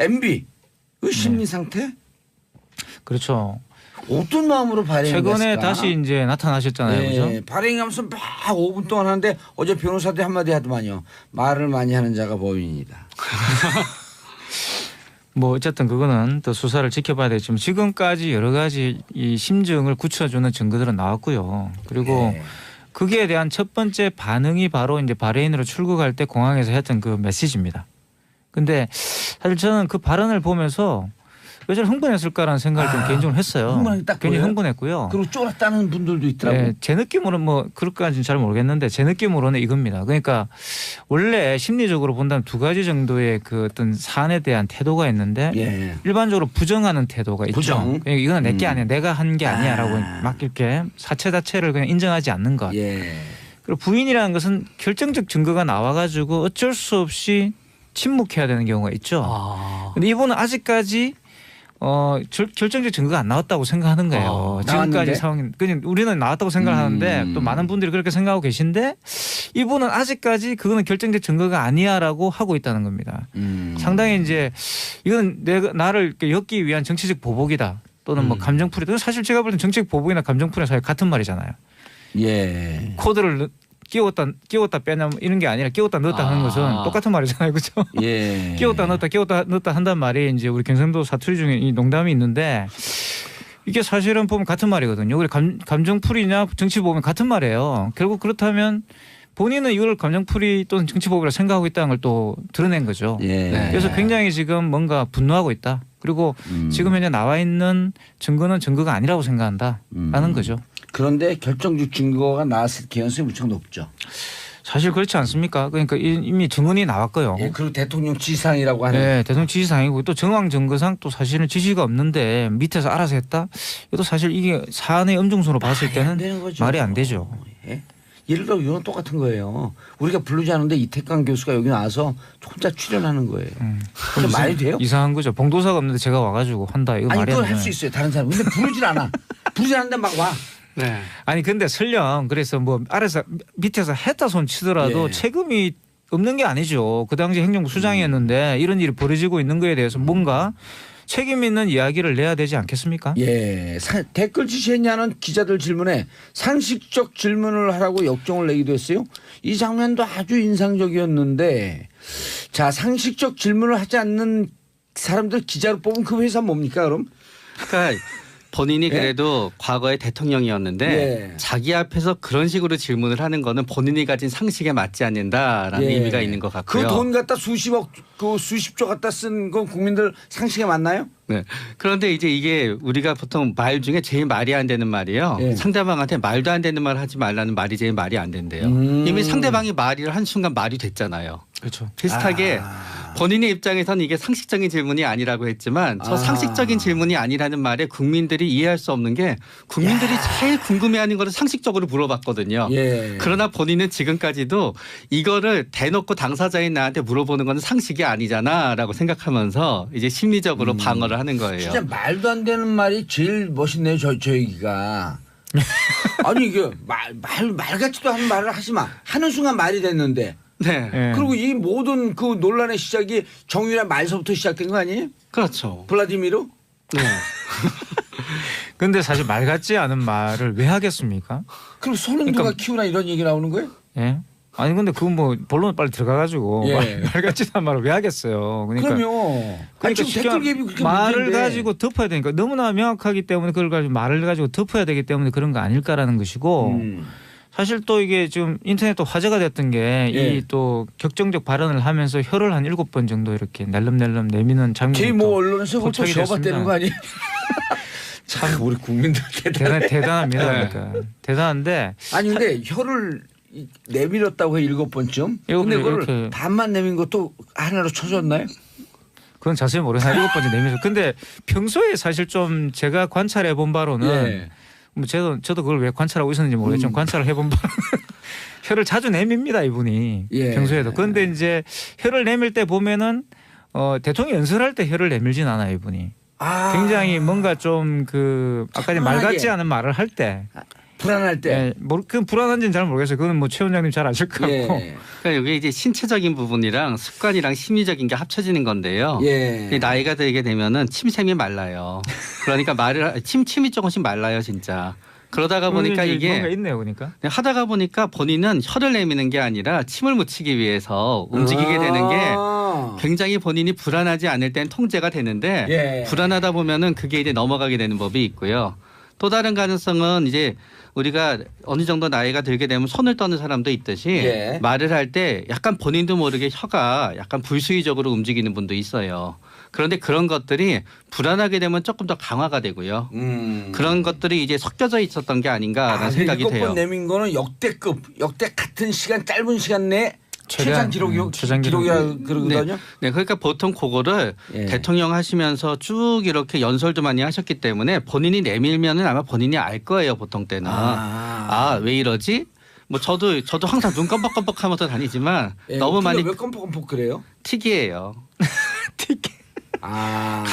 MB 그 심리 상태? 그렇죠. 어떤 마음으로 발행했을까? 최근에 다시 이제 나타나셨잖아요. 네, 그죠? 발행하면서 막 5분 동안 하는데 어제 변호사들이 한마디 하더만요. 말을 많이 하는 자가 법인이다. 뭐 어쨌든 그거는 또 수사를 지켜봐야 되지만 지금까지 여러 가지 이 심증을 굳혀주는 증거들은 나왔고요. 그리고 네. 거기에 대한 첫 번째 반응이 바로 이제 바레인으로 출국할 때 공항에서 했던 그 메시지입니다. 근데 사실 저는 그 발언을 보면서 왜 저렇게 흥분했을까라는 생각을 좀 개인적으로 했어요. 흥분이 딱 괜히 보여요? 흥분했고요. 그리고 쫄았다는 분들도 있더라고요. 네, 제 느낌으로는 뭐 그럴까지는 잘 모르겠는데 제 느낌으로는 이겁니다. 그러니까 원래 심리적으로 본다면 두 가지 정도의 그 어떤 사안에 대한 태도가 있는데 예. 일반적으로 부정하는 태도가 있죠. 부정. 그러니까 이거는 내게 아니야, 내가 한 게 아니야라고 막 이렇게 사체 자체를 그냥 인정하지 않는 것. 예. 그리고 부인이라는 것은 결정적 증거가 나와가지고 어쩔 수 없이 침묵해야 되는 경우가 있죠. 근데 이분은 아직까지 결정적 증거가 안 나왔다고 생각하는 거예요. 지금까지 상황이 그냥 우리는 나왔다고 생각하는데 또 많은 분들이 그렇게 생각하고 계신데 이분은 아직까지 그거는 결정적 증거가 아니야라고 하고 있다는 겁니다. 상당히 이제 이건 나를 이렇게 엮기 위한 정치적 보복이다 또는 뭐 감정풀이다. 사실 제가 볼 땐 정치적 보복이나 감정풀이나 사실 같은 말이잖아요. 예. 코드를 끼웠다 빼냐 이런 게 아니라 끼웠다 넣었다 하는 것은 똑같은 말이잖아요. 그렇죠? 예. 끼웠다 넣었다 한단 말이 이제 우리 경상도 사투리 중에 이 농담이 있는데 이게 사실은 보면 같은 말이거든요. 우리 감정풀이냐 정치보복은 같은 말이에요. 결국 그렇다면 본인은 이걸 감정풀이 또는 정치보복이라 생각하고 있다는 걸 또 드러낸 거죠. 예. 그래서 굉장히 지금 뭔가 분노하고 있다. 그리고 지금 현재 나와 있는 증거는 증거가 아니라고 생각한다라는 거죠. 그런데 결정적 증거가 나왔을 개연성이 무척 높죠. 사실 그렇지 않습니까? 그러니까 이미 증언이 나왔고요. 예, 그리고 대통령 지시사항이라고 하는. 네, 대통령 지시사항이고 또 정황 증거상 또 사실은 지시가 없는데 밑에서 알아서 했다. 이것도 사실 이게 사안의 엄중성으로 봤을 때는 말이 안 되죠. 예? 예를 들어 이건 똑같은 거예요. 우리가 부르지 않은데 이태강 교수가 여기 나와서 혼자 출연하는 거예요. 그게 말이 돼요? 이상한 거죠. 봉도사가 없는데 제가 와가지고 한다. 이거 아니 말이 그걸 안 할 되는. 수 있어요. 다른 사람. 근데 부르질 않아. 부르지 않는데 막 와. 네. 아니 근데 설령 그래서 뭐 아래서 밑에서 했다 손 치더라도 예. 책임이 없는 게 아니죠. 그 당시 행정부 수장이었는데 이런 일이 벌어지고 있는 거에 대해서 뭔가 책임 있는 이야기를 내야 되지 않겠습니까? 예. 댓글 지시했냐는 기자들 질문에 상식적 질문을 하라고 역정을 내기도 했어요. 이 장면도 아주 인상적이었는데 자 상식적 질문을 하지 않는 사람들 기자로 뽑은 그 회사 뭡니까 그럼? 그러니까 본인이 그래도 과거에 대통령이었는데 자기 앞에서 그런 식으로 질문을 하는 거는 본인이 가진 상식에 맞지 않는다라는 의미가 있는 것 같고요. 그 돈 갖다 수십억, 그 수십조 갖다 쓴 건 국민들 상식에 맞나요? 네. 그런데 이제 이게 우리가 보통 말 중에 제일 말이 안 되는 말이에요. 상대방한테 말도 안 되는 말을 하지 말라는 말이 제일 말이 안 된대요. 이미 상대방이 말을 한 순간 말이 됐잖아요. 그렇죠. 비슷하게 본인의 입장에서는 이게 상식적인 질문이 아니라고 했지만 저 상식적인 질문이 아니라는 말에 국민들이 이해할 수 없는 게 국민들이 제일 궁금해하는 거를 상식적으로 물어봤거든요. 그러나 본인은 지금까지도 이거를 대놓고 당사자인 나한테 물어보는 건 상식이 아니잖아라고 생각하면서 이제 심리적으로 방어를 하는 거예요. 진짜 말도 안 되는 말이 제일 멋있네요. 저 얘기가. 아니 이게 말 같지도 않은 말을 하지 마. 하는 순간 말이 됐는데. 네. 그리고 이 모든 그 논란의 시작이 정유라 말서부터 시작된 거 아니에요? 그렇죠. 블라디미르? 네. 근데 사실 말 같지 않은 말을 왜 하겠습니까? 그럼 소는 누가 키우나 이런 얘기 나오는 거예요? 예. 아니 근데 그건 뭐 본론 빨리 들어가가지고 말 같지 않은 말을 왜 하겠어요. 그러니까 그럼요. 지금 댓글 개입이 그렇게 말을 문제인데. 가지고 덮어야 되니까 너무나 명확하기 때문에 그걸 가지고 말을 가지고 덮어야 되기 때문에 그런 거 아닐까라는 것이고 사실 또 이게 지금 인터넷도 화제가 됐던 게 이 또 격정적 발언을 하면서 혀를 한 7번 정도 이렇게 낼름낼름 내미는 장면이 걔 뭐 언론에서 그걸 또 저봤다는 거 아니에요? 참 우리 국민들 대단합니다. 네. 그러니까 대단한데 아니 근데 혀를 내밀었다고 해 7번쯤. 근데 그걸 반만 내민 것도 하나로 쳐줬나요? 그건 자세히 모르겠어요. 7번째 내면서. 근데 평소에 사실 좀 제가 관찰해 본 바로는 뭐 저도 그걸 왜 관찰하고 있었는지 모르겠지만 관찰을 해본 바로는 혀를 자주 내밉니다 이분이 평소에도. 그런데 이제 혀를 내밀 때 보면은 대통령 연설할 때 혀를 내밀진 않아요 이분이. 굉장히 뭔가 좀 그 아까 말 같지 않은 말을 할 때 불안할 때. 예, 그 불안한지는 잘 모르겠어요. 그건 뭐 최 원장님 잘 아실 것 같고. 예. 그러니까 이게 이제 신체적인 부분이랑 습관이랑 심리적인 게 합쳐지는 건데요. 예. 나이가 들게 되면은 침샘이 말라요. 그러니까 침이 조금씩 말라요, 진짜. 그러다가 보니까 이제 이게 뭔가 있네요, 그러니까. 하다가 보니까 본인은 혀를 내미는 게 아니라 침을 묻히기 위해서 움직이게 되는 게 굉장히 본인이 불안하지 않을 땐 통제가 되는데 예. 불안하다 보면은 그게 이제 넘어가게 되는 법이 있고요. 또 다른 가능성은 이제 우리가 어느 정도 나이가 들게 되면 손을 떠는 사람도 있듯이 예. 말을 할 때 약간 본인도 모르게 혀가 약간 불수의적으로 움직이는 분도 있어요. 그런데 그런 것들이 불안하게 되면 조금 더 강화가 되고요. 그런 것들이 이제 섞여져 있었던 게 아닌가라는 생각이 돼요. 7번 내민 거는 역대 같은 시간 짧은 시간 내에 최장 기록이야 그러거든요. 네, 그러니까 보통 그거를 예. 대통령 하시면서 쭉 이렇게 연설도 많이 하셨기 때문에 본인이 내밀면은 아마 본인이 알 거예요. 보통 때는 왜 이러지? 뭐 저도 항상 눈 껌뻑껌뻑하면서 다니지만 예, 너무 많이 왜 껌뻑껌뻑 그래요? 틱이에요. 틱.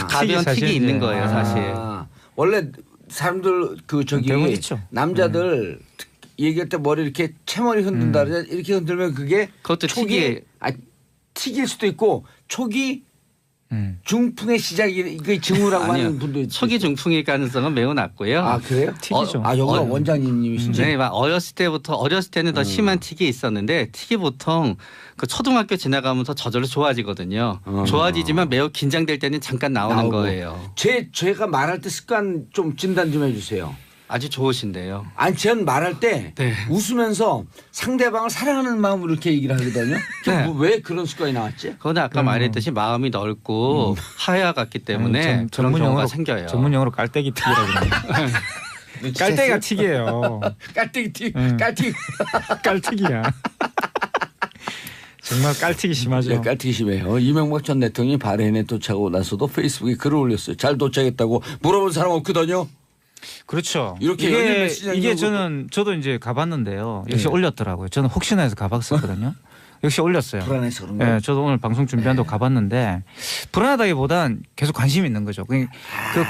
가벼운 틱이 있는 거예요, 사실. 원래 사람들 대부분 있죠. 남자들 얘기할 때 머리 이렇게 채머리 흔든다 그러잖아요. 이렇게 흔들면 그게 그것도 틱이 틱일 수도 있고 초기 중풍의 시작이 그 징후라고 아니요. 하는 분도 있죠. 초기 중풍일 가능성은 매우 낮고요. 아 그래요? 틱이죠. 여기가 원장님이신지. 네, 막 어렸을 때는 더 심한 틱이 있었는데 틱이 보통 그 초등학교 지나가면서 저절로 좋아지거든요. 좋아지지만 매우 긴장될 때는 잠깐 나오는 거예요. 제가 말할 때 습관 좀 진단 좀 해주세요. 아주 좋으신데요. 아니, 전 말할 때 네. 웃으면서 상대방을 사랑하는 마음으로 이렇게 얘기를 하거든요. 네. 왜 그런 습관이 나왔지? 그건 아까 말했듯이 마음이 넓고 하얗기 때문에 그런 경우가 생겨요. 전문용어로 깔때기 틱이라고 그래요. 깔때기가 틱이에요. 깔때기 틱, 깔틱. 깔틱이야. 정말 깔틱이 심하죠. 네, 깔틱이 심해요. 이명박 전 대통령이 바레인에 도착하고 나서도 페이스북에 글을 올렸어요. 잘 도착했다고 물어본 사람 없거든요. 그렇죠. 이렇게 이게 저도 이제 가봤는데요. 역시 네. 올렸더라고요. 저는 혹시나 해서 가봤었거든요. 역시 올렸어요. 불안해서 그런 거예요. 네, 저도 오늘 방송 준비한다고 가봤는데 불안하다기보단 계속 관심이 있는 거죠. 그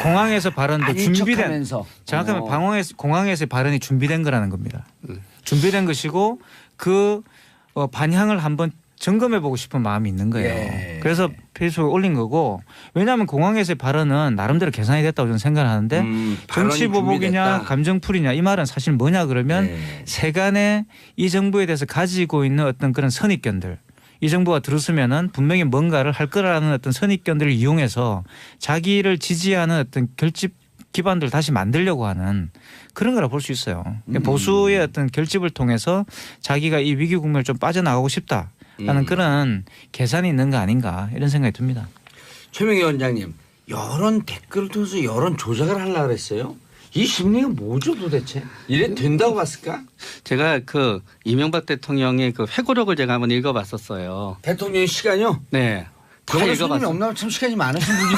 공항에서 발언도 준비된 정확하면 공항에서 발언이 준비된 거라는 겁니다. 준비된 것이고 그 반향을 한번 점검해 보고 싶은 마음이 있는 거예요. 예. 그래서 페이스북에 올린 거고 왜냐하면 공항에서의 발언은 나름대로 계산이 됐다고 저는 생각을 하는데 정치 보복이냐 감정풀이냐 이 말은 사실 뭐냐 그러면 세간에 이 정부에 대해서 가지고 있는 어떤 그런 선입견들 이 정부가 들었으면은 분명히 뭔가를 할 거라는 어떤 선입견들을 이용해서 자기를 지지하는 어떤 결집 기반들을 다시 만들려고 하는 그런 거라 볼 수 있어요. 보수의 어떤 결집을 통해서 자기가 이 위기 국면을 좀 빠져나가고 싶다. 라는 그런 계산이 있는 거 아닌가 이런 생각이 듭니다. 최명희 원장님, 여론 댓글을 통해서 여론 조작을 하려고 그랬어요? 이 심리가 뭐죠 도대체? 이래 된다고 봤을까? 제가 그 이명박 대통령의 그 회고록을 제가 한번 읽어봤었어요. 대통령의 시간이요? 네. 다 저번에 손님이 읽어봤어요. 없나 참 시간이 많으신 분이.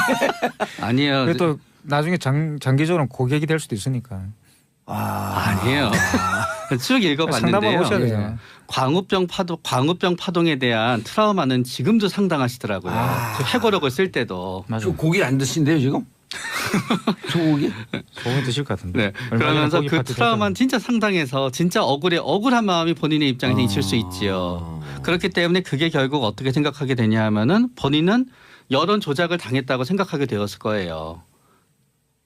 아니에요. 그래도 나중에 장기적으로 고객이 될 수도 있으니까. 아니에요. 쭉 읽어봤는데요. 상담하고 오셔야 되잖아요. 광우병 파동에 대한 트라우마는 지금도 상당하시더라고요. 그 회고록을 쓸 때도. 저 고기 안 드신대요 지금? 소고기? 소고기 드실 것 같은데. 네. 그러면서 그 트라우마는 진짜 상당해서 진짜 억울한 마음이 본인의 입장에서 있을 수 있지요. 그렇기 때문에 그게 결국 어떻게 생각하게 되냐 하면은 본인은 여론 조작을 당했다고 생각하게 되었을 거예요.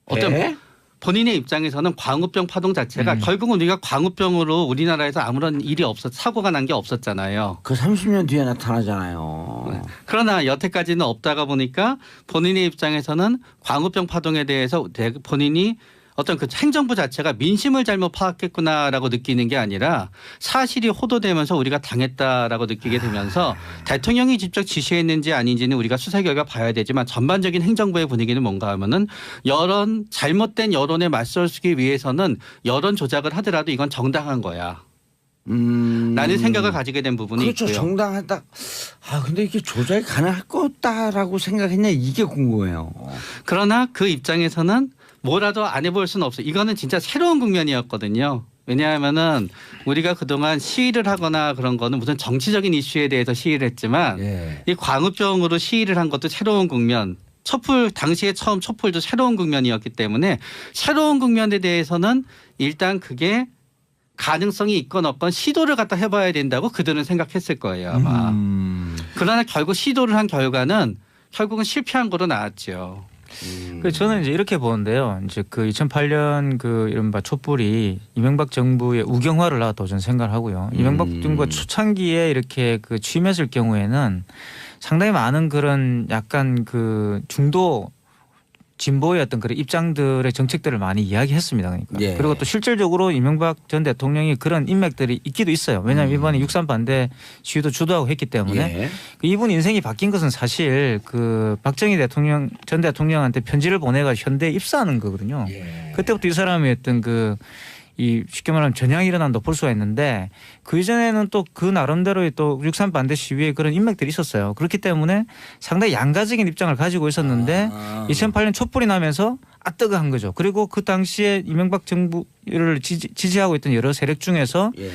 어떤 본인의 입장에서는 광우병 파동 자체가 결국은 우리가 광우병으로 우리나라에서 아무런 일이 사고가 난 게 없었잖아요. 그 30년 뒤에 나타나잖아요. 네. 그러나 여태까지는 없다가 보니까 본인의 입장에서는 광우병 파동에 대해서 본인이 어떤 그 행정부 자체가 민심을 잘못 파악했구나라고 느끼는 게 아니라 사실이 호도되면서 우리가 당했다라고 느끼게 되면서 대통령이 직접 지시했는지 아닌지는 우리가 수사 결과 봐야 되지만 전반적인 행정부의 분위기는 뭔가 하면은 잘못된 여론에 맞서기 위해서는 여론 조작을 하더라도 이건 정당한 거야. 라는 생각을 가지게 된 부분이 그렇죠. 있고요. 정당하다. 근데 이게 조작이 가능할 거다라고 생각했냐 이게 궁금해요. 그러나 그 입장에서는 뭐라도 안 해볼 수는 없어요. 이거는 진짜 새로운 국면이었거든요. 왜냐하면은 우리가 그동안 시위를 하거나 그런 거는 무슨 정치적인 이슈에 대해서 시위를 했지만 이 광우병으로 시위를 한 것도 새로운 국면. 당시에 처음 촛불도 새로운 국면이었기 때문에 새로운 국면에 대해서는 일단 그게 가능성이 있건 없건 시도를 갖다 해봐야 된다고 그들은 생각했을 거예요 아마. 그러나 결국 시도를 한 결과는 결국은 실패한 거로 나왔죠. 저는 이제 이렇게 보는데요. 이제 그 2008년 그 이른바 촛불이 이명박 정부의 우경화를 낳았다고 저는 생각을 하고요. 이명박 정부가 초창기에 이렇게 그 취임했을 경우에는 상당히 많은 그런 약간 그 중도 진보의 어떤 그런 입장들의 정책들을 많이 이야기했습니다. 그러니까. 예. 그리고 또 실질적으로 이명박 전 대통령이 그런 인맥들이 있기도 있어요. 왜냐하면 이번에 6.3 반대 시위도 주도하고 했기 때문에 예. 이분 인생이 바뀐 것은 사실 그 박정희 대통령 전 대통령한테 편지를 보내가 현대에 입사하는 거거든요. 예. 그때부터 이 사람이 어떤 그 이 쉽게 말하면 전향이 일어난다 볼 수가 있는데 그 이전에는 또 그 나름대로의 또 6.3 반대 시위에 그런 인맥들이 있었어요. 그렇기 때문에 상당히 양가적인 입장을 가지고 있었는데 2008년 촛불이 나면서 뜨거한 거죠. 그리고 그 당시에 이명박 정부를 지지하고 있던 여러 세력 중에서 예.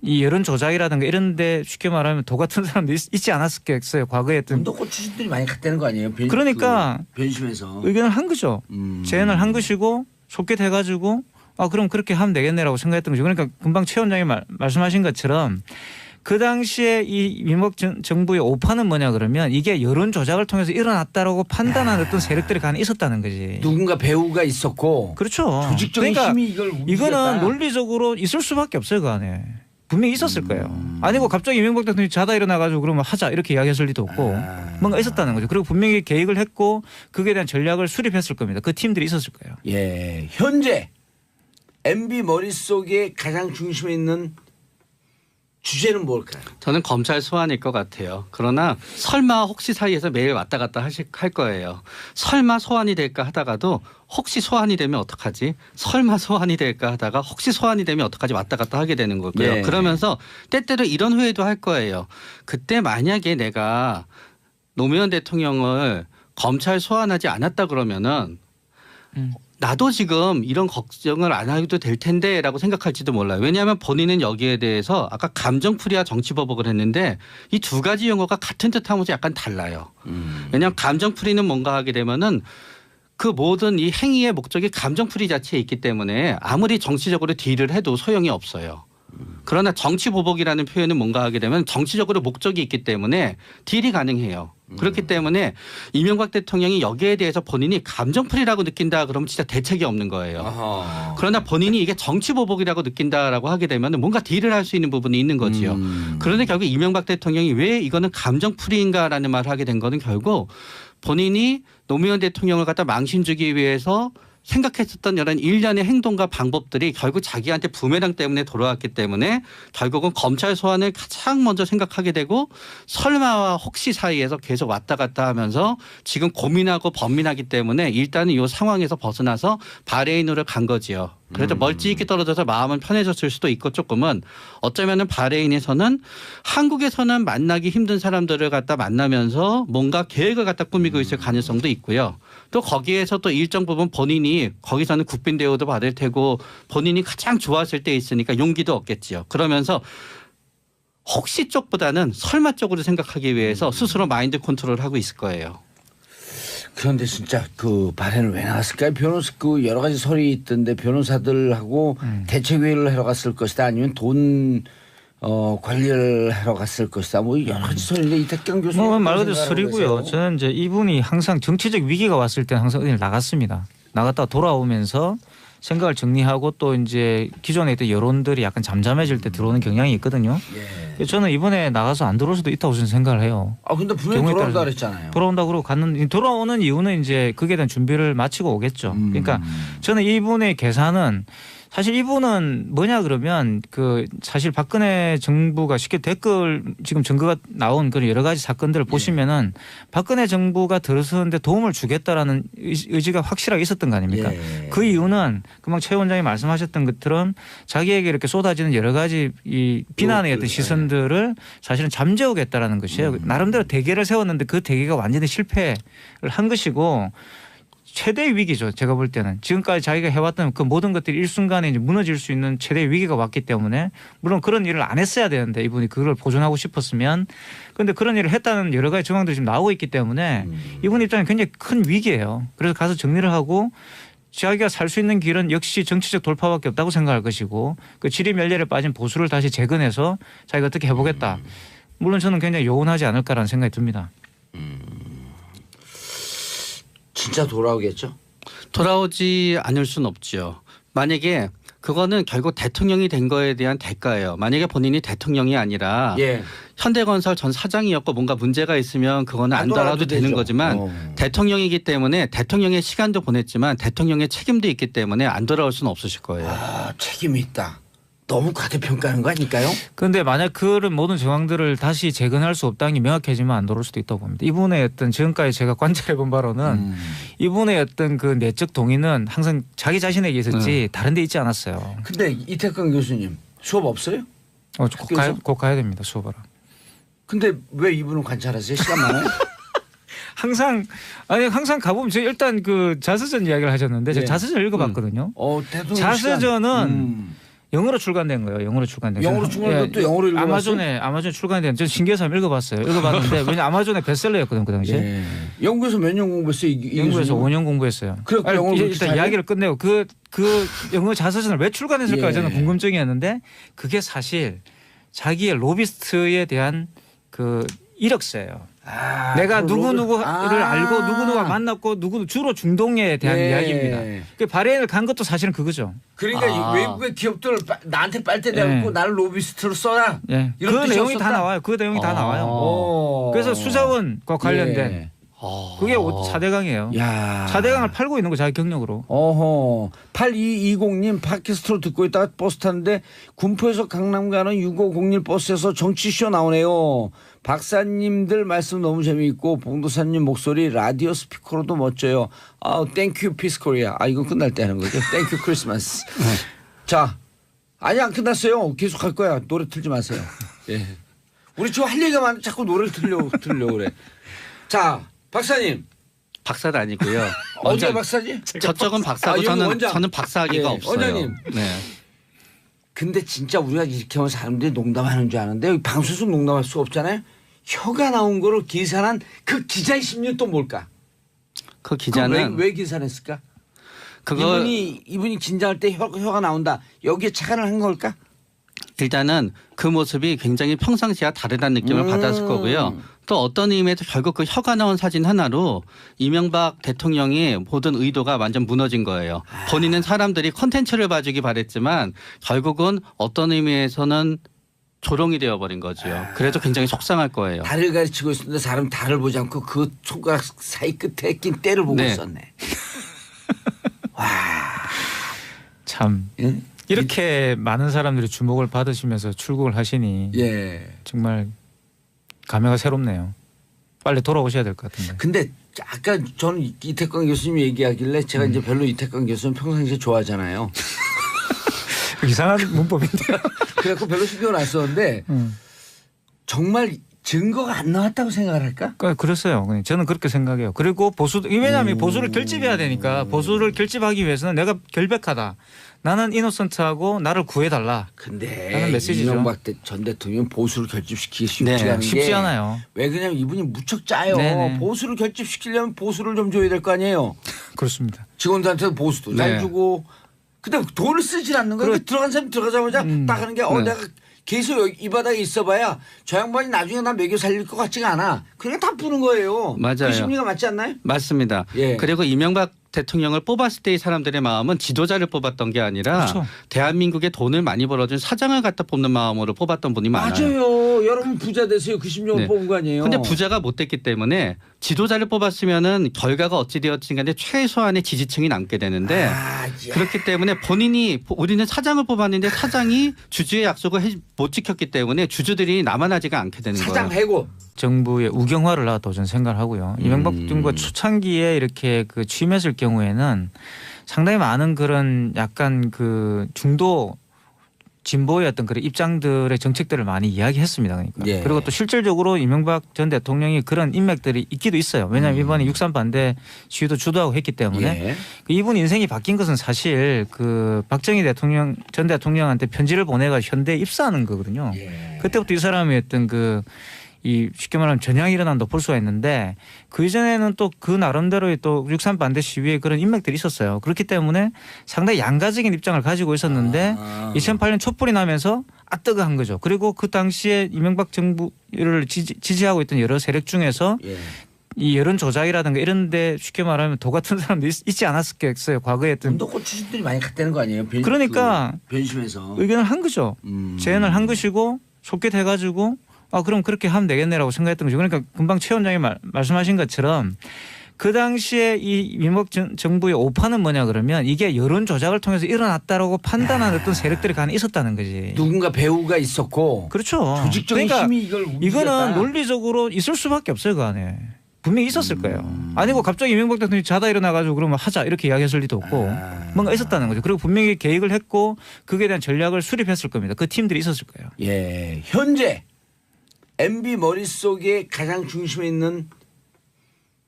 이 여론 조작이라든가 이런 데 쉽게 말하면 도 같은 사람도 있지 않았겠어요. 과거에 어떤 운동권 출신들이 많이 갔다는 거 아니에요? 그러니까 그 변심해서 의견을 한 거죠. 제안을 한 것이고 속개돼가지고 그럼 그렇게 하면 되겠네라고 생각했던 거죠. 그러니까 금방 최 원장이 말씀하신 것처럼 그 당시에 이 이명박 정부의 오판은 뭐냐 그러면 이게 여론 조작을 통해서 일어났다라고 판단한 어떤 세력들이 간에 있었다는 거지. 누군가 배우가 있었고 그렇죠. 조직적인 그러니까 힘이 이걸 움직였다. 이거는 논리적으로 있을 수밖에 없어요. 그 안에. 분명히 있었을 거예요. 아니고 갑자기 이명박 대통령이 자다 일어나가지고 그러면 하자 이렇게 이야기했을 리도 없고 뭔가 있었다는 거죠. 그리고 분명히 계획을 했고 그에 대한 전략을 수립했을 겁니다. 그 팀들이 있었을 거예요. 예, 현재 MB 머릿속에 가장 중심에 있는 주제는 뭘까요? 저는 검찰 소환일 것 같아요. 그러나 설마 혹시 사이에서 매일 왔다 갔다 할 거예요. 설마 소환이 될까 하다가도 혹시 소환이 되면 어떡하지? 설마 소환이 될까 하다가 혹시 소환이 되면 어떡하지? 왔다 갔다 하게 되는 거고요. 네. 그러면서 때때로 이런 회의도 할 거예요. 그때 만약에 내가 노무현 대통령을 검찰 소환하지 않았다 그러면은 나도 지금 이런 걱정을 안 해도 될 텐데라고 생각할지도 몰라요. 왜냐하면 본인은 여기에 대해서 아까 감정풀이와 정치보복을 했는데 이 두 가지 용어가 같은 듯하면서 약간 달라요. 왜냐하면 감정풀이는 뭔가 하게 되면은 그 모든 이 행위의 목적이 감정풀이 자체에 있기 때문에 아무리 정치적으로 딜을 해도 소용이 없어요. 그러나 정치보복이라는 표현은 뭔가 하게 되면 정치적으로 목적이 있기 때문에 딜이 가능해요. 그렇기 때문에 이명박 대통령이 여기에 대해서 본인이 감정풀이라고 느낀다 그러면 진짜 대책이 없는 거예요. 아하. 그러나 본인이 이게 정치보복이라고 느낀다라고 하게 되면 뭔가 딜을 할 수 있는 부분이 있는 거지요. 그런데 결국 이명박 대통령이 왜 이거는 감정풀이인가라는 말을 하게 된 거는 결국 본인이 노무현 대통령을 갖다 망신 주기 위해서 생각했었던 여러 일련의 행동과 방법들이 결국 자기한테 부메랑 때문에 돌아왔기 때문에 결국은 검찰 소환을 가장 먼저 생각하게 되고 설마와 혹시 사이에서 계속 왔다 갔다 하면서 지금 고민하고 번민하기 때문에 일단은 이 상황에서 벗어나서 바레인으로 간 거지요. 그래서 멀찌 있게 떨어져서 마음은 편해졌을 수도 있고 조금은 어쩌면은 바레인에서는 한국에서는 만나기 힘든 사람들을 갖다 만나면서 뭔가 계획을 갖다 꾸미고 있을 가능성도 있고요. 또 거기에서 또 일정 부분 본인이 거기서는 국빈 대우도 받을 테고 본인이 가장 좋았을 때 있으니까 용기도 얻겠지요. 그러면서 혹시 쪽보다는 설마 쪽으로 생각하기 위해서 스스로 마인드 컨트롤을 하고 있을 거예요. 그런데 진짜 그 발해는 왜 나왔을까요? 변호사 그 여러 가지 설이 있던데 변호사들하고 대책회의를 하러 갔을 것이다 아니면 돈 관리를 하러 갔을 것이다 뭐 여러 가지 설인데 이태경 교수님 말 그대로 설이고요. 저는 이제 이분이 항상 정치적 위기가 왔을 때 항상 어디를 나갔습니다. 나갔다 돌아오면서 생각을 정리하고 또 이제 기존에 있던 여론들이 약간 잠잠해질 때 들어오는 경향이 있거든요. 예. 저는 이번에 나가서 안 들어올 수도 있다고 저는 생각을 해요. 근데 분명히 경우에 돌아온다 따라서 그랬잖아요. 돌아온다 그러고 돌아오는 이유는 이제 그에 대한 준비를 마치고 오겠죠. 그러니까 저는 이분의 계산은 사실 이분은 뭐냐 그러면 그 사실 박근혜 정부가 쉽게 댓글 지금 증거가 나온 그런 여러 가지 사건들을 보시면은 박근혜 정부가 들어서는데 도움을 주겠다라는 의지가 확실하게 있었던 거 아닙니까? 예. 그 이유는 금방 최 원장이 말씀하셨던 것처럼 자기에게 이렇게 쏟아지는 여러 가지 이 비난의 어떤 시선들을 사실은 잠재우겠다라는 것이에요. 나름대로 대계를 세웠는데 그 대계가 완전히 실패를 한 것이고 최대의 위기죠. 제가 볼 때는 지금까지 자기가 해왔던 그 모든 것들이 일순간에 이제 무너질 수 있는 최대의 위기가 왔기 때문에 물론 그런 일을 안 했어야 되는데 이분이 그걸 보존하고 싶었으면 그런데 그런 일을 했다는 여러 가지 정황들이 지금 나오고 있기 때문에 이분 입장에 굉장히 큰 위기예요. 그래서 가서 정리를 하고 자기가 살 수 있는 길은 역시 정치적 돌파밖에 없다고 생각할 것이고 그 지리멸렬에 빠진 보수를 다시 재건해서 자기가 어떻게 해보겠다. 물론 저는 굉장히 요원하지 않을까라는 생각이 듭니다. 진짜 돌아오겠죠? 돌아오지 않을 수는 없죠. 만약에 그거는 결국 대통령이 된 거에 대한 대가예요. 만약에 본인이 대통령이 아니라 예. 현대건설 전 사장이었고 뭔가 문제가 있으면 그거는 안 돌아도 되는 되죠. 거지만 대통령이기 때문에 대통령의 시간도 보냈지만 대통령의 책임도 있기 때문에 안 돌아올 수는 없으실 거예요. 아, 책임이 있다. 너무 과대평가하는 거 아닐까요? 그런데 만약 그런 모든 정황들을 다시 재건할 수 없다는 게 명확해지면 안 돌아올 수도 있다고 봅니다. 이분의 어떤 지금까지 제가 관찰해 본 바로는 이분의 어떤 그 내적 동의는 항상 자기 자신에게 있었지 다른 데 있지 않았어요. 근데 이태강 교수님 수업 없어요? 곧 가야 됩니다. 수업하러. 근데 왜 이분은 관찰하세요? 시간 많아요? 항상 가보면 제가 일단 그 자서전 이야기를 하셨는데 제가 예. 자서전 읽어봤거든요. 대통령 자서전은 영어로 출간된 거예요. 영어로 출간된 거예요. 영어로 출간된 것도 영어로 읽어봤어요? 아마존에 출간된 전 신기해서 한번 읽어봤어요. 읽어봤는데 왜냐 아마존의 베스트셀러였거든요 그 당시에. 예. 영국에서 몇 년 공부했어요? 영국에서 5년 공부했어요. 그래, 영어를 그렇게 일단 잘해? 이야기를 끝내고 그 영어 자서전을 왜 출간했을까 예. 저는 궁금증이었는데 그게 사실 자기의 로비스트에 대한 그 이력서예요. 내가 누구누구를 알고 누구누구가 만났고 주로 중동에 대한 예. 이야기입니다. 그 바레인을 간 것도 사실은 그거죠. 그러니까 외국의 기업들 나한테 빨대 대고 나를 로비스트로 써라. 예. 그 이런 뜻이 내용이 없었다? 다 나와요. 그 내용이 다 나와요. 그래서 수자원과 관련된 예. 그게 4대강이에요. 야. 4대강을 팔고 있는 거 자기 경력으로. 8220님 팟캐스트로 듣고 있다가 버스 탔는데 군포에서 강남 가는 6501 버스에서 정치쇼 나오네요. 박사님들 말씀 너무 재미있고 봉도사님 목소리 라디오 스피커로도 멋져요. 땡큐 피스 코리아. 이거 끝날 때 하는 거죠. 땡큐 크리스마스. 자, 아니 안 끝났어요. 계속 할 거야. 노래 틀지 마세요. 예. 우리 지금 할 얘기가 많은데 자꾸 노래를 틀려고 그래. 자, 박사님. 박사도 아니고요. 어디가 박사지? 저쪽은 박사고 여기 원장. 저는 박사학위가 예, 없어요. 원장님. 네. 근데 진짜 우리가 이렇게 하면 사람들이 농담하는 줄 아는데 여기 방송에서 농담할 수 없잖아요. 혀가 나온 거로 기사한 그 기자의 심리는 또 뭘까? 그 기자는 왜 기사냈을까? 그거 이분이 긴장할 때 혀가 나온다. 여기에 착안을 한 걸까? 일단은 그 모습이 굉장히 평상시와 다르다는 느낌을 받았을 거고요. 또 어떤 의미에서 결국 그 혀가 나온 사진 하나로 이명박 대통령의 모든 의도가 완전 무너진 거예요. 본인은 사람들이 콘텐츠를 봐주기 바랬지만 결국은 어떤 의미에서는 조롱이 되어버린 거죠. 그래서 굉장히 속상할 거예요. 달을 가르치고 있었는데 사람 달을 보지 않고 그 손가락 사이 끝에 낀 때를 보고 네. 있었네. 와. 참 예? 이렇게 많은 사람들이 주목을 받으시면서 출국을 하시니 예. 정말 감회가 새롭네요. 빨리 돌아오셔야 될 것 같은데. 근데 아까 저는 이태광 교수님이 얘기하길래 제가 이제 별로 이태광 교수님 평상시에 좋아하잖아요. 이상한 문법인데요. 그래갖고 별로 신경을 안 썼는데 정말 증거가 안 나왔다고 생각을 할까? 그랬어요. 저는 그렇게 생각해요. 그리고 왜냐하면 보수를 결집해야 되니까 보수를 결집하기 위해서는 내가 결백하다. 나는 이노선트하고 나를 구해달라. 근데 라는 메시지죠. 이명박 전 대통령 보수를 결집시키기 쉽지 네, 않은 게 쉽지 않아요. 왜 그러냐면 이분이 무척 짜요. 네네. 보수를 결집시키려면 보수를 좀 줘야 될 거 아니에요. 그렇습니다. 직원들한테도 보수도 잘 네. 주고 근데 돈을 쓰질 않는 거예요. 들어간 사람이 들어가자마자 딱 하는 게 네. 내가 계속 여기 이 바닥에 있어봐야 저 양반이 나중에 나 먹여 살릴 것 같지가 않아. 그냥 다 푸는 거예요. 맞아요. 그 심리가 맞지 않나요? 맞습니다. 예. 그리고 이명박 대통령을 뽑았을 때 이 사람들의 마음은 지도자를 뽑았던 게 아니라 그렇죠. 대한민국에 돈을 많이 벌어준 사장을 갖다 뽑는 마음으로 뽑았던 분이 많아요. 맞아요. 여러분 부자 되세요. 그 심정을 네. 뽑은 거 아니에요. 근데 부자가 못 됐기 때문에 지도자를 뽑았으면은 결과가 어찌 되었든 간에 최소한의 지지층이 남게 되는데 그렇기 때문에 우리는 사장을 뽑았는데 사장이 주주의 약속을 못 지켰기 때문에 주주들이 남아나지가 않게 되는 사장 거예요. 해고. 정부의 우경화를 나왔다고 저는 생각을 하고요. 이명박 정부가 초창기에 이렇게 그 취임했을 경우에는 상당히 많은 그런 약간 그 중도 진보의 어떤 그런 입장들의 정책들을 많이 이야기했습니다. 그러니까. 예. 그리고 또 실질적으로 이명박 전 대통령이 그런 인맥들이 있기도 있어요. 왜냐하면 이번에 6.3 반대 시위도 주도하고 했기 때문에 예. 이분 인생이 바뀐 것은 사실 그 박정희 전 대통령한테 편지를 보내가 현대에 입사하는 거거든요. 예. 그때부터 이 사람이 어떤 그 이 쉽게 말하면 전향이 일어난다고 볼 수가 있는데 그 이전에는 또 그 나름대로의 또 6.3 반대 시위에 그런 인맥들이 있었어요. 그렇기 때문에 상당히 양가적인 입장을 가지고 있었는데 2008년 촛불이 나면서 뜨거한 거죠. 그리고 그 당시에 이명박 정부를 지지하고 있던 여러 세력 중에서 예. 이 여론 조작이라든가 이런 데 쉽게 말하면 도 같은 사람도 있지 않았겠어요. 과거에 했던. 문도코 출신들이 많이 갔다는 거 아니에요? 그러니까 변심해서. 의견을 한 거죠. 제안을 한 것이고 속깃해가지고 그럼 그렇게 하면 되겠네라고 생각했던 거죠. 그러니까 금방 최 원장이 말씀하신 것처럼 그 당시에 이 이명박 정부의 오판은 뭐냐 그러면 이게 여론 조작을 통해서 일어났다라고 판단하는 어떤 세력들이 간에 있었다는 거지. 누군가 배우가 있었고. 그렇죠. 조직적인 그러니까 힘이 이걸 움직였다. 이거는 논리적으로 있을 수밖에 없어요. 그 안에. 분명히 있었을 거예요. 아니고 갑자기 이명박 대통령이 자다 일어나가지고 그러면 하자 이렇게 이야기했을 리도 없고 뭔가 있었다는 거죠. 그리고 분명히 계획을 했고 그에 대한 전략을 수립했을 겁니다. 그 팀들이 있었을 거예요. 예, 현재 MB 머릿속에 가장 중심에 있는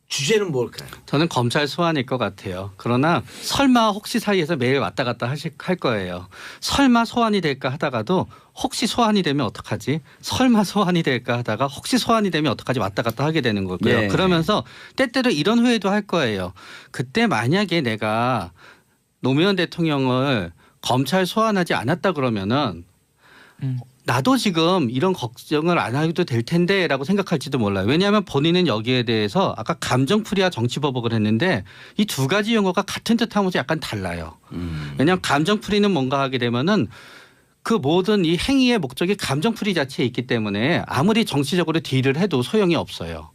주제는 뭘까요? 저는 검찰 소환일 것 같아요. 그러나 설마 혹시 사이에서 매일 왔다 갔다 할 거예요. 설마 소환이 될까 하다가도 혹시 소환이 되면 어떡하지? 설마 소환이 될까 하다가 혹시 소환이 되면 어떡하지? 왔다 갔다 하게 되는 거고요. 네. 그러면서 때때로 이런 후회도 할 거예요. 그때 만약에 내가 노무현 대통령을 검찰 소환하지 않았다 그러면은 나도 지금 이런 걱정을 안 해도 될 텐데라고 생각할지도 몰라요. 왜냐하면 본인은 여기에 대해서 아까 감정풀이와 정치보복을 했는데 이 두 가지 용어가 같은 듯하면서 약간 달라요. 왜냐하면 감정풀이는 뭔가 하게 되면은 그 모든 이 행위의 목적이 감정풀이 자체에 있기 때문에 아무리 정치적으로 딜을 해도 소용이 없어요.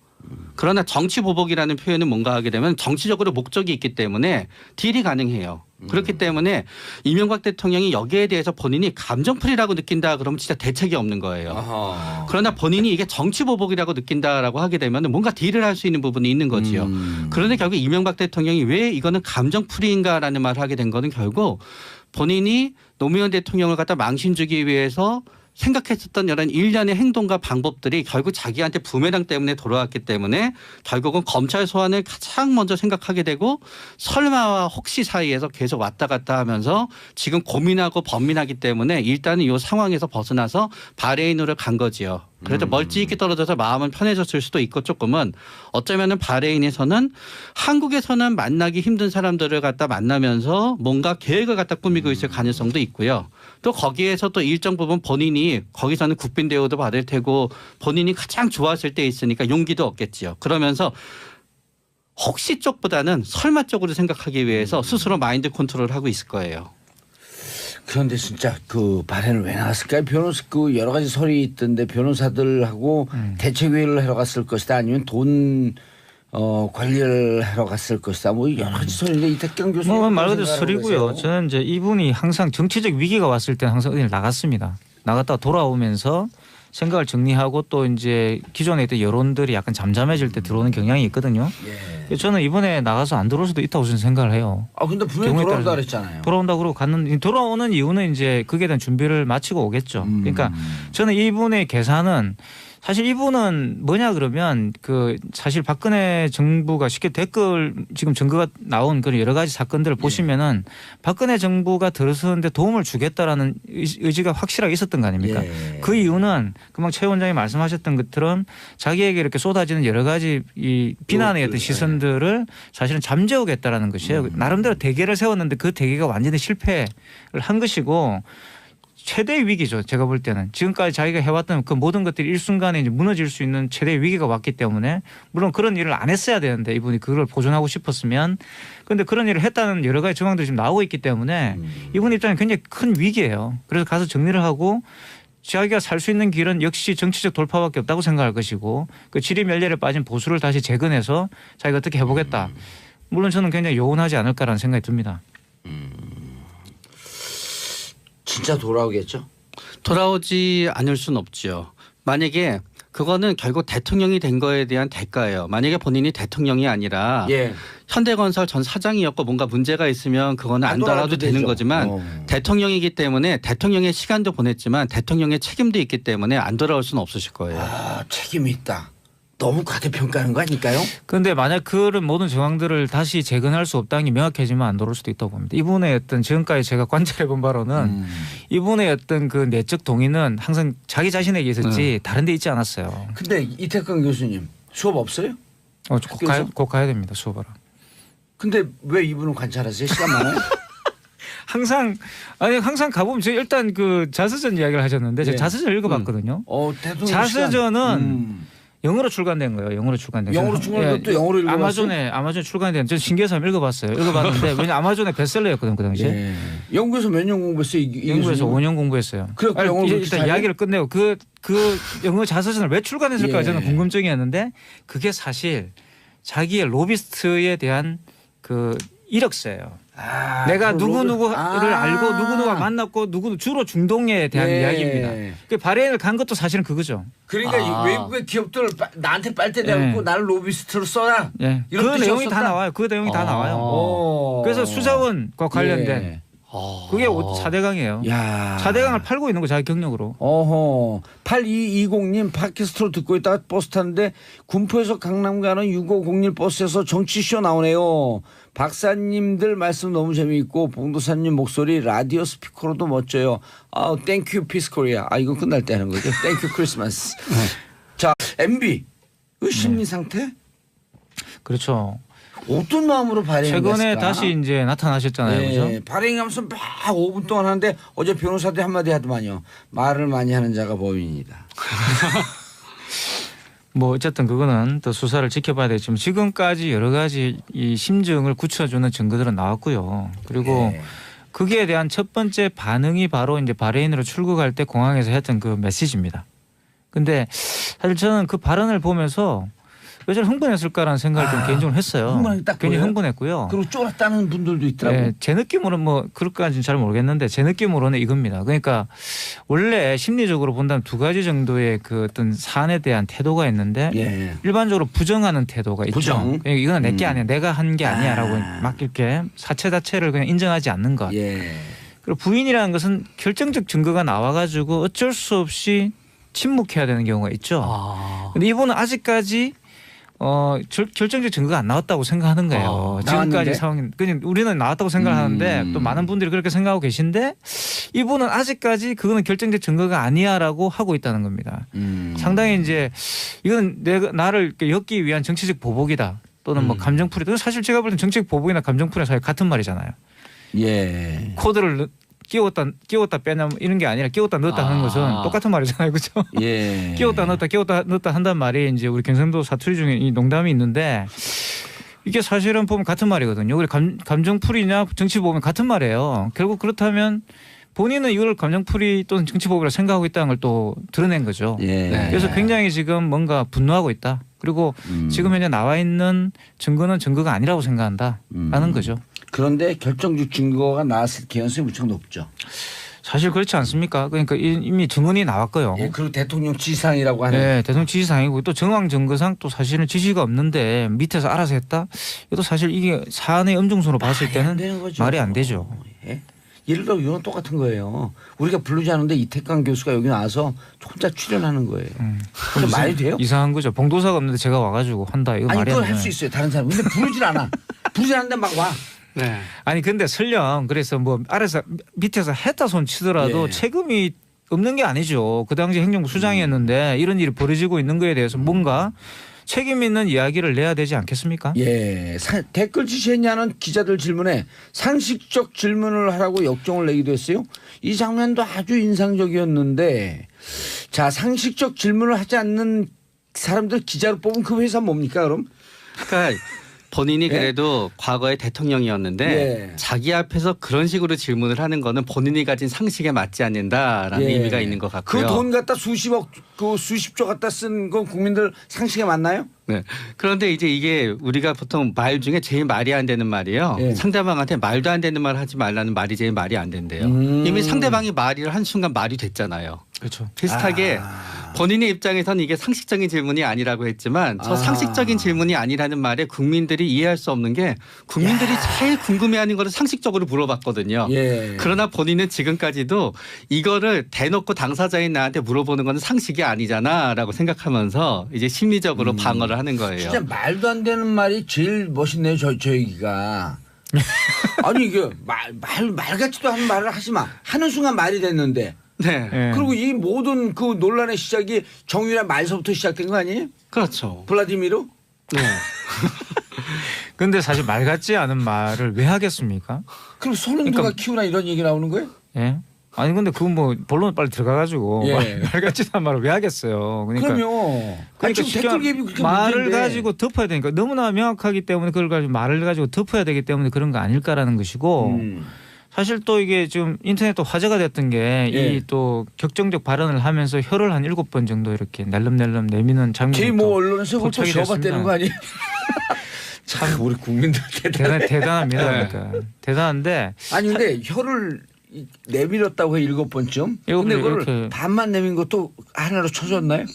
그러나 정치보복이라는 표현은 뭔가 하게 되면 정치적으로 목적이 있기 때문에 딜이 가능해요. 그렇기 때문에 이명박 대통령이 여기에 대해서 본인이 감정풀이라고 느낀다 그러면 진짜 대책이 없는 거예요. 아하. 그러나 본인이 이게 정치보복이라고 느낀다라고 하게 되면 뭔가 딜을 할 수 있는 부분이 있는 거지요. 그런데 결국 이명박 대통령이 왜 이거는 감정풀이인가라는 말을 하게 된 거는 결국 본인이 노무현 대통령을 갖다 망신 주기 위해서 생각했었던 이런 일련의 행동과 방법들이 결국 자기한테 부메랑 때문에 돌아왔기 때문에 결국은 검찰 소환을 가장 먼저 생각하게 되고 설마와 혹시 사이에서 계속 왔다 갔다 하면서 지금 고민하고 번민하기 때문에 일단은 이 상황에서 벗어나서 바레인으로 간 거지요. 그래서 멀찌감치 떨어져서 마음은 편해졌을 수도 있고 조금은 어쩌면은 바레인에서는 한국에서는 만나기 힘든 사람들을 갖다 만나면서 뭔가 계획을 갖다 꾸미고 있을 가능성도 있고요. 또 거기에서 또 일정 부분 본인이 거기서는 국빈 대우도 받을 테고 본인이 가장 좋았을 때 있으니까 용기도 얻겠지요. 그러면서 혹시 쪽보다는 설마 쪽으로 생각하기 위해서 스스로 마인드 컨트롤을 하고 있을 거예요. 그런데 진짜 그 발언을 왜 나왔을까요? 변호사 그 여러 가지 설이 있던데 변호사들하고 대책회의를 하러 갔을 것이다 아니면 돈 관리를 하러 갔을 것이다 뭐 여러 가지 설인데 이태경 교수 말 그대로 설이고요. 저는 이제 이분이 항상 정치적 위기가 왔을 때 항상 어디를 나갔습니다. 나갔다가 돌아오면서 생각을 정리하고 또 이제 기존에 있던 여론들이 약간 잠잠해질 때 들어오는 경향이 있거든요. 예. 저는 이번에 나가서 안 들어올 수도 있다고 저는 생각을 해요. 근데 분명히 경우에 돌아온다 따라서. 그랬잖아요. 돌아온다고 그러고 갔는데 돌아오는 이유는 이제 그에 대한 준비를 마치고 오겠죠. 그러니까 저는 이분의 계산은 사실 이분은 뭐냐 그러면 그 사실 박근혜 정부가 쉽게 댓글 지금 증거가 나온 그런 여러 가지 사건들을 보시면은 박근혜 정부가 들어서는데 도움을 주겠다라는 의지가 확실하게 있었던 거 아닙니까? 예. 그 이유는 금방 최 원장이 말씀하셨던 것처럼 자기에게 이렇게 쏟아지는 여러 가지 이 비난의 어떤 시선들을 사실은 잠재우겠다라는 것이에요. 나름대로 대계를 세웠는데 그 대계가 완전히 실패를 한 것이고 최대의 위기죠. 제가 볼 때는 지금까지 자기가 해왔던 그 모든 것들이 일순간에 이제 무너질 수 있는 최대의 위기가 왔기 때문에 물론 그런 일을 안 했어야 되는데 이분이 그걸 보존하고 싶었으면 그런데 그런 일을 했다는 여러 가지 정황들이 지금 나오고 있기 때문에 이분 입장에 굉장히 큰 위기예요. 그래서 가서 정리를 하고 자기가 살 수 있는 길은 역시 정치적 돌파밖에 없다고 생각할 것이고 그 지리멸렬에 빠진 보수를 다시 재건해서 자기가 어떻게 해보겠다. 물론 저는 굉장히 요원하지 않을까라는 생각이 듭니다. 진짜 돌아오겠죠? 돌아오지 않을 수는 없죠. 만약에 그거는 결국 대통령이 된 거에 대한 대가예요. 만약에 본인이 대통령이 아니라 예. 현대건설 전 사장이었고 뭔가 문제가 있으면 그거는 안 돌아도 되는 되죠. 거지만 대통령이기 때문에 대통령의 시간도 보냈지만 대통령의 책임도 있기 때문에 안 돌아올 수는 없으실 거예요. 책임이 있다. 너무 과대평가하는 거 아닐까요? 그런데 만약 그런 모든 정황들을 다시 재건할 수 없다는 게 명확해지면 안 돌을 수도 있다고 봅니다. 이분의 어떤 지금까지 제가 관찰해본 바로는 이분의 어떤 그 내적 동의는 항상 자기 자신에게 있었지 다른 데 있지 않았어요. 근데 이태강 교수님 수업 없어요? 곧 가야 됩니다. 수업하러. 근데 왜 이분은 관찰하세요? 시간 많아요? 항상 가보면 제가 일단 그 자서전 이야기를 하셨는데 제가 자서전 읽어봤거든요. 대통령 자서전은 영어로 출간된 거예요. 영어로 출간된. 영어로 출간된 것도 영어로 읽어봤어요? 아마존에 출간된. 저 신기해서 한번 읽어봤는데 왜냐 아마존의 베스트셀러였거든 그 당시에. 예. 영국에서 몇 년 공부했어요? 영국에서 5년 공부했어요. 일단 이야기를 끝내고 그 영어 자서전을 왜 출간했을까 저는 궁금증이었는데 그게 사실 자기의 로비스트에 대한 그 이력서예요. 내가 누구누구를 알고 누구누구가 만났고 주로 중동에 대한 이야기입니다. 그 바레인을 간 것도 사실은 그거죠. 그러니까 외국의 기업들 나한테 빨대 대고 나를 로비스트로 써라. 그 내용이 다 나와요. 그 내용이 다 나와요. 그래서 수자원과 관련된 그게 4대강이에요. 4대강을 팔고 있는 거 자기 경력으로. 8220님 팟캐스트로 듣고 있다가 버스 탔는데 군포에서 강남 가는 6501 버스에서 정치쇼 나오네요. 박사님들 말씀 너무 재미있고 봉도사님 목소리 라디오 스피커로도 멋져요. 땡큐 피스코리아. 이거 끝날 때 하는 거죠. 땡큐 크리스마스. 자, MB 그 심리 상태? 그렇죠. 어떤 마음으로 발행했을까? 최근에 다시 이제 나타나셨잖아요. 그죠? 발행하면서 막 5분 동안 하는데 어제 변호사들 한마디 하더만요. 말을 많이 하는 자가 법인이다. 뭐 어쨌든 그거는 더 수사를 지켜봐야 되지만 지금까지 여러 가지 이 심증을 굳혀주는 증거들은 나왔고요. 그리고 거기에 대한 첫 번째 반응이 바로 이제 바레인으로 출국할 때 공항에서 했던 그 메시지입니다. 근데 사실 저는 그 발언을 보면서 왜 저를 흥분했을까라는 생각을 좀 개인적으로 했어요. 괜히 흥분했고요. 그리고 쫄았다는 분들도 있더라고요. 제 느낌으로는 뭐 그럴까지는 잘 모르겠는데 제 느낌으로는 이겁니다. 그러니까 원래 심리적으로 본다면 두 가지 정도의 그 어떤 사안에 대한 태도가 있는데 일반적으로 부정하는 태도가 있죠. 그러니까 이거는 내게 아니야. 내가 한 게 아니야라고 막 이렇게 사체 자체를 그냥 인정하지 않는 것. 그리고 부인이라는 것은 결정적 증거가 나와가지고 어쩔 수 없이 침묵해야 되는 경우가 있죠. 근데 이분은 아직까지 결정적 증거가 안 나왔다고 생각하는 거예요. 지금까지 상황. 그냥 우리는 나왔다고 생각하는데 또 많은 분들이 그렇게 생각하고 계신데 이분은 아직까지 그거는 결정적 증거가 아니야라고 하고 있다는 겁니다. 상당히 이제 이건 나를 엮기 위한 정치적 보복이다. 또는 뭐 감정풀이다. 사실 제가 볼 땐 정치적 보복이나 감정풀이나 사실 같은 말이잖아요. 코드를 끼웠다 빼냐 이런 게 아니라 끼웠다 넣었다 하는 것은 똑같은 말이잖아요. 그렇죠? 끼웠다 넣었다 한단 말이 이제 우리 경상도 사투리 중에 이 농담이 있는데 이게 사실은 보면 같은 말이거든요. 우리 감정풀이냐 정치보복은 같은 말이에요. 결국 그렇다면 본인은 이걸 감정풀이 또는 정치보복이라고 생각하고 있다는 걸 또 드러낸 거죠. 그래서 굉장히 지금 뭔가 분노하고 있다. 그리고 지금 현재 나와 있는 증거는 증거가 아니라고 생각한다라는 거죠. 그런데 결정적 증거가 나왔을 개연성이 무척 높죠. 사실 그렇지 않습니까? 그러니까 이미 증언이 나왔고요. 그리고 대통령 지시사항이라고 하는. 대통령 지시사항이고 또 정황 증거상 또 사실은 지시가 없는데 밑에서 알아서 했다. 이것도 사실 이게 사안의 엄중성으로 봤을 때는 말이 안 되죠. 예를 들어 이건 똑같은 거예요. 우리가 부르지 않은데 이태강 교수가 여기 나와서 혼자 출연하는 거예요. 그럼 말이 돼요? 이상한 거죠. 봉도사가 없는데 제가 와가지고 한다. 이거 말이 안 돼요. 그걸 할 수 있어요. 다른 사람. 근데 부르질 않아. 부르지 않는데 막 와. 아니 근데 설령 그래서 뭐 아래서 밑에서 했다 손 치더라도 책임이 없는 게 아니죠. 그 당시 행정부 수장이었는데 이런 일이 벌어지고 있는 거에 대해서 뭔가 책임 있는 이야기를 내야 되지 않겠습니까? 댓글 지시했냐는 기자들 질문에 상식적 질문을 하라고 역정을 내기도 했어요. 이 장면도 아주 인상적이었는데 자 상식적 질문을 하지 않는 사람들 기자로 뽑은 그 회사 뭡니까 그럼? 그러니까 본인이 그래도 과거에 대통령이었는데 자기 앞에서 그런 식으로 질문을 하는 거는 본인이 가진 상식에 맞지 않는다라는 의미가 있는 것 같고요. 그 돈 갖다 수십억, 그 수십조 갖다 쓴 건 국민들 상식에 맞나요? 그런데 이제 이게 우리가 보통 말 중에 제일 말이 안 되는 말이에요. 상대방한테 말도 안 되는 말 하지 말라는 말이 제일 말이 안 된대요. 이미 상대방이 말을 한 순간 말이 됐잖아요. 그렇죠. 비슷하게 본인의 입장에선 이게 상식적인 질문이 아니라고 했지만 저 상식적인 질문이 아니라는 말에 국민들이 이해할 수 없는 게 국민들이 제일 궁금해하는 거를 상식적으로 물어봤거든요. 예. 그러나 본인은 지금까지도 이거를 대놓고 당사자인 나한테 물어보는 건 상식이 아니잖아라고 생각하면서 이제 심리적으로 방어를 하는 거예요. 진짜 말도 안 되는 말이 제일 멋있네요. 저 얘기가. 아니 이게 말 같지도 않은 말을 하지 마. 하는 순간 말이 됐는데. 네. 예. 그리고 이 모든 그 논란의 시작이 정유라 말서부터 시작된 거 아니에요? 그렇죠. 블라디미르? 네. 근데 사실 말 같지 않은 말을 왜 하겠습니까? 그럼 손은 누가 키우나 이런 얘기 나오는 거예요? 예. 아니 근데 그건 뭐 본론 빨리 들어가가지고 예. 말 같지 않은 말을 왜 하겠어요? 그러니까 그럼요. 아니, 지금 쉽게 댓글 갭이 그렇게 말을 문제인데. 가지고 덮어야 되니까 너무나 명확하기 때문에 그걸 가지고 말을 가지고 덮어야 되기 때문에 그런 거 아닐까라는 것이고 사실 또 이게 지금 인터넷도 화제가 됐던 게 이 예. 또 격정적 발언을 하면서 혀를 한 7번 정도 이렇게 날름날름 내미는 장면이 저희 뭐 언론에서 그걸 또 포착이 지어봤다는 됐습니다. 거 아니에요? 참 우리 국민들 대단해. 대단합니다. 그러니까 대단한데 아니 근데 혀를 내밀었다고 해 7번쯤. 근데 그걸 이렇게. 반만 내민 것도 하나로 쳐줬나요?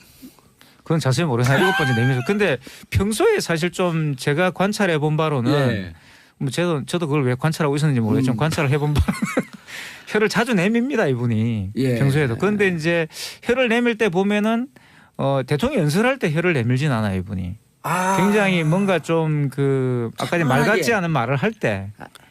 그건 자세히 모르겠어요. 7번째 내면서. 근데 평소에 사실 좀 제가 관찰해 본 바로는 예. 뭐 저도 그걸 왜 관찰하고 있었는지 모르겠지만 관찰을 해본 바로는 혀를 자주 내밉니다 이분이 예. 평소에도. 그런데 이제 혀를 내밀 때 보면은 대통령 연설할 때 혀를 내밀진 않아요 이분이. 굉장히 뭔가 좀 그 아까 말 편안하게. 같지 않은 말을 할 때.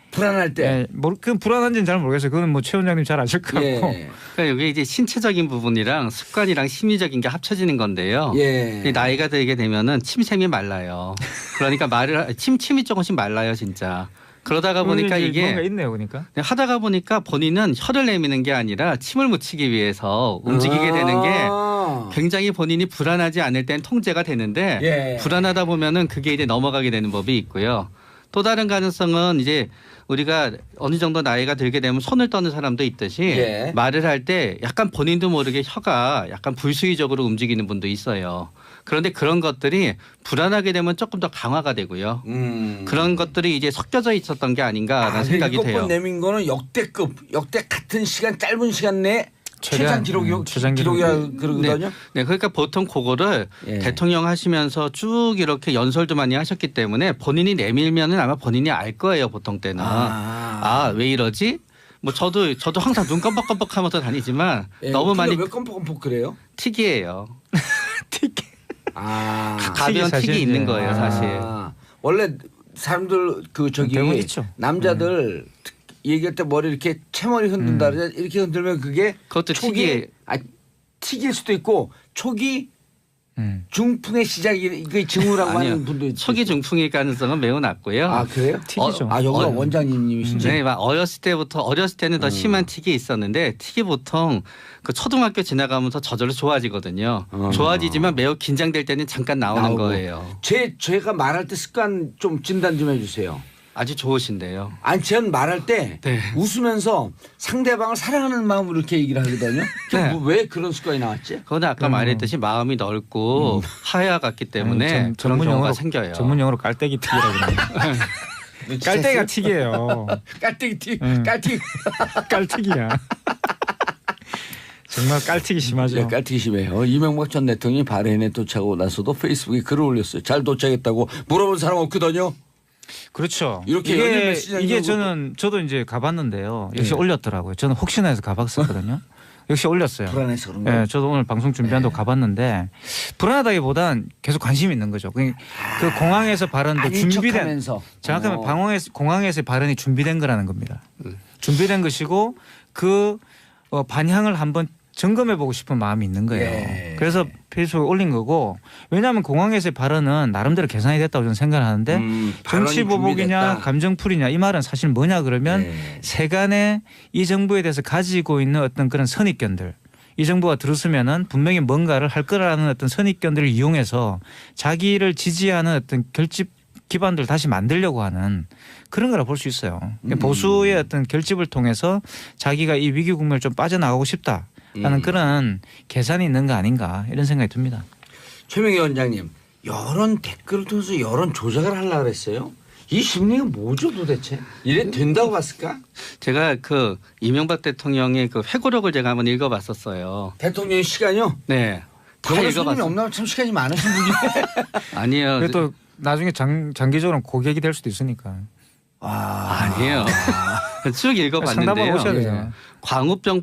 불안할 때. 예, 그 불안한지는 잘 모르겠어요. 그건 뭐 최 원장님 잘 아실 것 같고. 예. 그러니까 이게 이제 신체적인 부분이랑 습관이랑 심리적인 게 합쳐지는 건데요. 예. 이 나이가 들게 되면은 침샘이 말라요. 그러니까 침이 조금씩 말라요, 진짜. 그러다가 보니까 이게 뭔가 있네요, 그러니까. 하다가 보니까 본인은 혀를 내미는 게 아니라 침을 묻히기 위해서 움직이게 되는 게 굉장히 본인이 불안하지 않을 땐 통제가 되는데 예. 불안하다 보면은 그게 이제 넘어가게 되는 법이 있고요. 또 다른 가능성은 이제 우리가 어느 정도 나이가 들게 되면 손을 떠는 사람도 있듯이 예. 말을 할 때 약간 본인도 모르게 혀가 약간 불수의적으로 움직이는 분도 있어요. 그런데 그런 것들이 불안하게 되면 조금 더 강화가 되고요. 그런 것들이 이제 섞여져 있었던 게 아닌가라는 생각이 돼요. 7번 내민 거는 역대 같은 시간 짧은 시간 내에 최장 최장 기록이라 그러거든요. 네, 그러니까 보통 그거를 예. 대통령 하시면서 쭉 이렇게 연설도 많이 하셨기 때문에 본인이 내밀면은 아마 본인이 알 거예요, 보통 때는. 왜 이러지? 뭐 저도 항상 눈 껌뻑껌뻑하면서 다니지만 예, 너무 많이 왜 껌뻑껌뻑 그래요? 틱이에요. 가벼운 사실 틱이 있는 이제. 거예요, 사실. 원래 사람들 대부분 있죠. 남자들 얘기할 때 머리 이렇게 채머리 흔든다 그러잖아요. 이렇게 흔들면 그게 그것도 틱이 틱일 수도 있고 초기 중풍의 시작이 이게 징후라고 아니요. 하는 분도 있죠. 초기 중풍일 가능성은 매우 낮고요. 아 그래요? 틱이죠. 여기가 원장님이신지. 네, 막 어렸을 때는 더 심한 틱이 있었는데 틱이 보통 그 초등학교 지나가면서 저절로 좋아지거든요. 좋아지지만 매우 긴장될 때는 잠깐 나오는 나오고. 거예요. 제가 말할 때 습관 좀 진단 좀 해주세요. 아주 좋으신데요. 아니 전 말할 때 네. 웃으면서 상대방을 사랑하는 마음으로 이렇게 얘기를 하거든요. 네. 왜 그런 습관이 나왔지? 그건 아까 말했듯이 마음이 넓고 하야 같기 때문에 그런 경우가 생겨요. 전문 용어로 깔때기 틱이라고 그러는데. 깔때기가 틱이에요. 깔때기 틱, 응. 깔틱. 깔틱이야. 정말 깔틱이 심하죠. 네, 깔틱이 심해요. 이명박 전 대통령이 바레인에 도착하고 나서도 페이스북에 글을 올렸어요. 잘 도착했다고 물어본 사람 없거든요. 그렇죠. 이렇게 연일 메시지 이게 아니고 저도 이제 가봤는데요. 역시 네. 올렸더라고요. 저는 혹시나 해서 가봤었거든요. 역시 올렸어요. 불안해서 그런 거예요. 네, 저도 오늘 방송 준비한다고 가봤는데 불안하다기보단 계속 관심이 있는 거죠. 그 공항에서 발언도 아닌 준비된 척하면서. 정확하면 공항에서의 발언이 준비된 거라는 겁니다. 준비된 것이고 그 반향을 한번 점검해보고 싶은 마음이 있는 거예요. 예. 그래서 페이스북에 올린 거고 왜냐하면 공항에서의 발언은 나름대로 계산이 됐다고 저는 생각을 하는데 정치 보복이냐 감정풀이냐 이 말은 사실 뭐냐 그러면 네. 세간에 이 정부에 대해서 가지고 있는 어떤 그런 선입견들 이 정부가 들었으면은 분명히 뭔가를 할 거라는 어떤 선입견들을 이용해서 자기를 지지하는 어떤 결집 기반들을 다시 만들려고 하는 그런 거라 볼 수 있어요. 보수의 어떤 결집을 통해서 자기가 이 위기 국면을 좀 빠져나가고 싶다라는 그런 계산이 있는 거 아닌가 이런 생각이 듭니다. 최명희 원장님, 여론 댓글을 통해서 여론 조작을 하려고 그랬어요. 이 심리가 뭐죠 도대체? 이래 된다고 봤을까? 제가 그 이명박 대통령의 그 회고록을 제가 한번 읽어봤었어요. 대통령 시간이요? 네. 병원에 손님이 읽어봤어요. 없나 참 시간이 많으신 분이. 아니에요. 그래도 나중에 장기적으로 고객이 될 수도 있으니까. 아니에요. 쭉 상담을 읽어봤는데요. 오셔야 되잖아. 광우병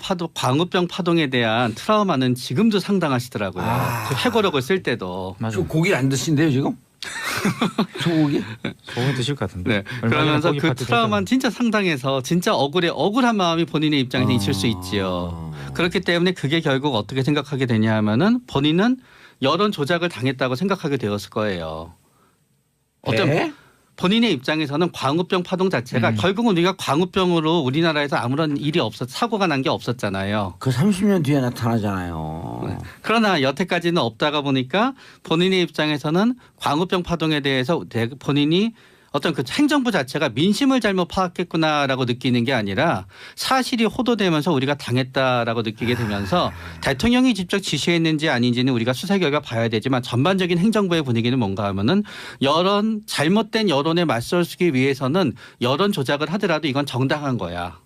파동에 대한 트라우마는 지금도 상당하시더라고요. 그 회고록을 쓸 때도. 맞아. 저 고기를 안 드신대요 지금? 소고기? 소고기 드실 것 같은데. 네. 그러면서 그 트라우마는 진짜 상당해서 진짜 억울한 마음이 본인의 입장에서 있을 수 있지요. 그렇기 때문에 그게 결국 어떻게 생각하게 되냐 하면은 본인은 여론 조작을 당했다고 생각하게 되었을 거예요. 네? 본인의 입장에서는 광우병 파동 자체가 결국은 우리가 광우병으로 우리나라에서 아무런 사고가 난 게 없었잖아요. 그 30년 뒤에 나타나잖아요. 그러나 여태까지는 없다가 보니까 본인의 입장에서는 광우병 파동에 대해서 본인이 어떤 그 행정부 자체가 민심을 잘못 파악했구나라고 느끼는 게 아니라 사실이 호도되면서 우리가 당했다라고 느끼게 되면서 대통령이 직접 지시했는지 아닌지는 우리가 수사 결과 봐야 되지만 전반적인 행정부의 분위기는 뭔가 하면은 잘못된 여론에 맞서기 위해서는 여론 조작을 하더라도 이건 정당한 거야.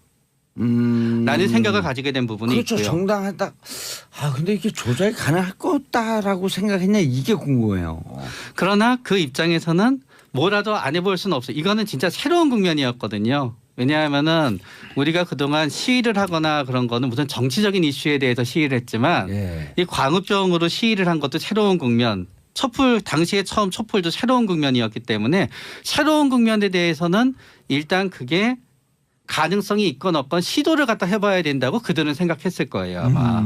라는 생각을 가지게 된 부분이 그렇죠. 있고요. 정당하다. 근데 이게 조작이 가능할 거다라고 생각했냐 이게 궁금해요. 그러나 그 입장에서는 뭐라도 안 해볼 수는 없어요. 이거는 진짜 새로운 국면이었거든요. 왜냐하면은 우리가 그동안 시위를 하거나 그런 거는 무슨 정치적인 이슈에 대해서 시위를 했지만 이 광우병으로 시위를 한 것도 새로운 국면. 당시에 처음 촛불도 새로운 국면이었기 때문에 새로운 국면에 대해서는 일단 그게 가능성이 있건 없건 시도를 갖다 해봐야 된다고 그들은 생각했을 거예요 아마.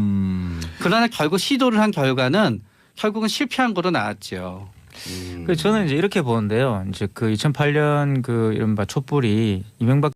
그러나 결국 시도를 한 결과는 결국은 실패한 거로 나왔죠. 저는 이제 이렇게 보는데요. 이제 그 2008년 그 이른바 촛불이 이명박